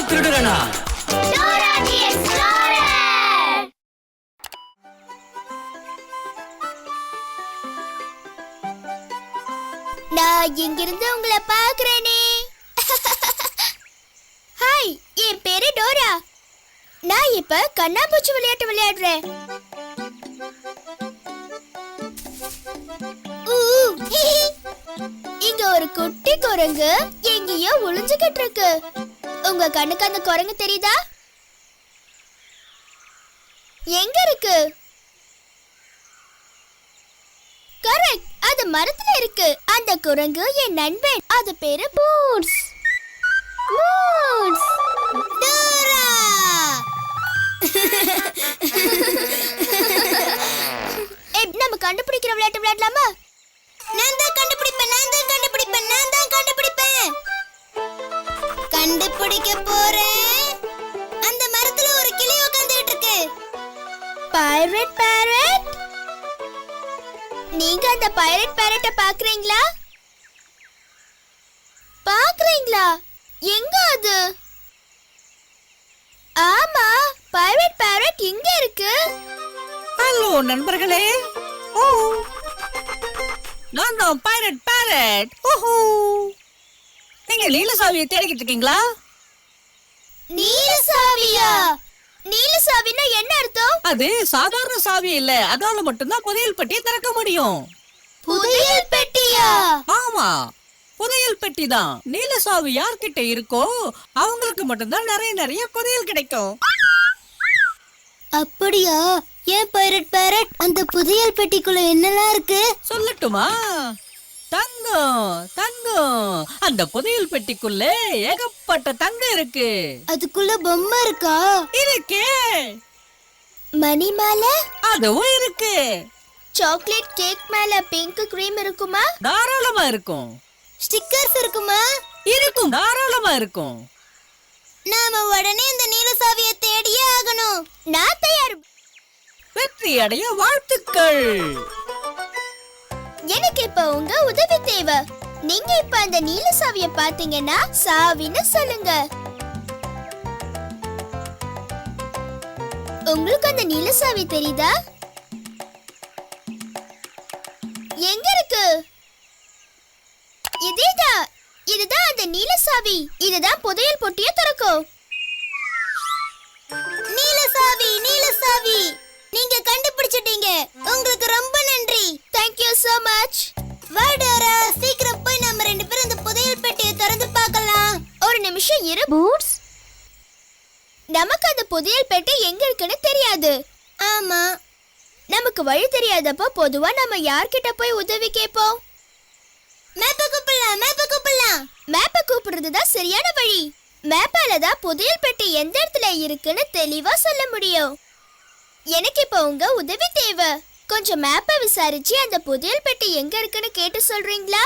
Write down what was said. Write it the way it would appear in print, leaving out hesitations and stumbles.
திருடுறனா? நான் இங்கிருந்து உங்களை பாக்குறேனே. ஹாய், என் பேரு டோரா. நான் இப்ப கண்ணாம்பூச்சி விளையாட்டு விளையாடுறேன். இங்க ஒரு குட்டி குரங்கு எங்கேயோ ஒளிஞ்சுகிட்டு இருக்கு. உங்க கண்ணுக்கு அந்த குரங்கு தெரியுதா? எங்க இருக்கு? கரெக்ட், அது மரத்துல இருக்கு. அந்த குரங்கு என் நண்பன். அது பேரு பூட்ஸ். Boots Dora. நம்ம கண்டுபிடிக்கிற விளையாட்டு விளையாடலாமா? நான் தான் கண்டுபிடிப்பேன். கண்டுபிடிக்க போறேன். அந்த மரத்துல ஒரு கிளி உட்கார்ந்துட்டு இருக்கு. Pirate parrot. நீங்க அந்த பைரட் பேரட்ட பாக்குறீங்களா? எங்க அது? ஆமா, பைரட் பேரட் இங்க இருக்கு. ஹலோ நண்பர்களே. ஓ, நான் தான் பைரட் பேரட். ஓஹோ, நீங்க நீலசாவியை தேடிக்கிட்டு இருக்கீங்களா? நீலசாவியா? நீலசாவினா என்ன அர்த்தம்? அது சாதாரண சாவி இல்ல. அதால மட்டும்தான் புதையல் பெட்டியை திறக்க முடியும். புதையல் பெட்டியா? ஆமா, புதையல் பெட்டி தான். நீலசாவி யார்கிட்ட இருக்கோ அவங்களுக்கு மட்டும்தான் நிறைய நிறைய புதையல் கிடைக்கும். அப்படியா? ஏன் பைரட் பேரட், அந்த புதையல் பெட்டிக்குள்ள என்னலாம் இருக்கு சொல்லட்டுமா? தங்கம், தங்கம். அந்த புதையல் பெட்டிக்குள்ள ஏகப்பட்ட தங்கம் இருக்கு. அதுக்குள்ள பொம்மை இருக்கா? இருக்கே. மணி மாலை? அதுவும் இருக்கு. சாக்லேட் கேக் மேல பிங்க் கிரீம் இருக்குமா? தாராளமா இருக்கும். ஸ்டிக்கர்ஸ் இருக்குமா? இருக்கும், தாராளமா இருக்கும். நாம உடனே இந்த நீலசாவியை தேடியே ஆகணும். நான் தயார். வெற்றி அடைய வாழ்த்துக்கள். எனக்கு இப்ப உங்க உதவி தேவை. நீங்க இப்ப அந்த நீலசாவியை பாத்தீங்கன்னா சாவின்னு சொல்லுங்க. உங்களுக்கு அந்த நீலசாவி தெரியுதா? எங்க இருக்கு? இதுதான் அந்த நீலசாவி. இதுதான் புதையல் பொட்டியை திறக்கும். நீலசாவி, நீங்க கண்டுபிடிச்சிட்டீங்க. உங்களுக்கு ரொம்ப நன்றி. Thank you so much. வா டோரா, சீக்கிரம் போய் நம்ம ரெண்டு பேரும் அந்த புதையல் பெட்டியை திறந்து பார்க்கலாம். ஒரு நிமிஷம் இரு பூட்ஸ். நமக்கு அந்த புதையல் பெட்டி எங்க இருக்குன்னு தெரியாது. ஆமா, நமக்கு வழி தெரியாதப்போ பொதுவா நம்ம யார்கிட்ட போய் உதவி கேட்போம்? மேப்பை கூப்பிடுறது தான் சரியான வழி. மேப்பால தான் புதையல் பெட்டி எந்த இடத்துல இருக்குன்னு தெளிவா சொல்ல முடியும். எனக்கு இப்ப உங்க உதவி தேவை. கொஞ்சம் மேப்பை விசாரிச்சு அந்த புதையல் பெட்டி எங்க இருக்குன்னு கேட்டு சொல்றீங்களா?